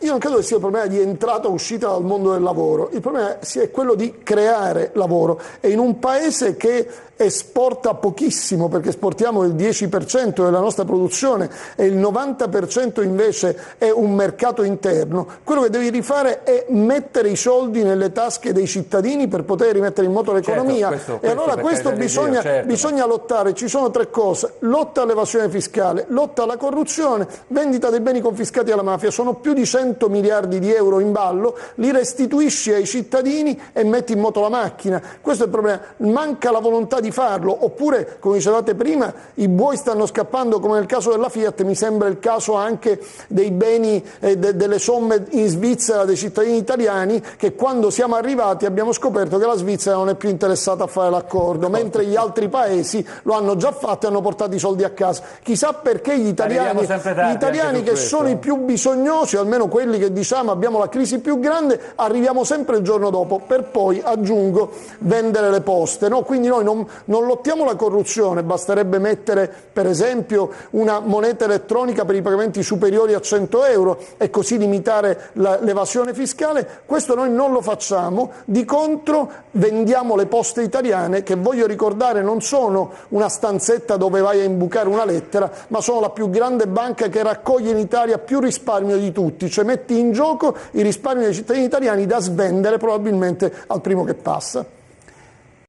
Io non credo che sia il problema di entrata o uscita dal mondo del lavoro, il problema è quello di creare lavoro, e in un paese che esporta pochissimo, perché esportiamo il 10% della nostra produzione e il 90% invece è un mercato interno, quello che devi rifare è mettere i soldi nelle tasche dei cittadini per poter rimettere in moto l'economia. E allora questo bisogna lottare. Ci sono tre cose: lotta all'evasione fiscale, lotta alla corruzione, vendita dei beni confiscati alla mafia. Sono più di 100 miliardi di euro in ballo, li restituisci ai cittadini e metti in moto la macchina. Questo è il problema, manca la volontà di farlo, oppure, come dicevate prima, i buoi stanno scappando come nel caso della Fiat. Mi sembra il caso anche dei beni delle somme in Svizzera dei cittadini italiani, che quando siamo arrivati abbiamo scoperto che la Svizzera non è più interessata a fare l'accordo, mentre gli altri paesi lo hanno già fatto e hanno portato i soldi a casa. Chissà perché gli italiani che sono i più bisognosi, almeno quelli che diciamo abbiamo la crisi più grande, arriviamo sempre il giorno dopo per poi, aggiungo, vendere le poste, no? Quindi noi non lottiamo la corruzione, basterebbe mettere per esempio una moneta elettronica per i pagamenti superiori a 100 euro e così limitare l'evasione fiscale. Questo noi non lo facciamo, di contro vendiamo le poste italiane, che voglio ricordare non sono una stanzetta dove vai a imbucare una lettera, ma sono la più grande banca che raccoglie in Italia più risparmio di tutti, cioè metti in gioco i risparmi dei cittadini italiani da svendere probabilmente al primo che passa.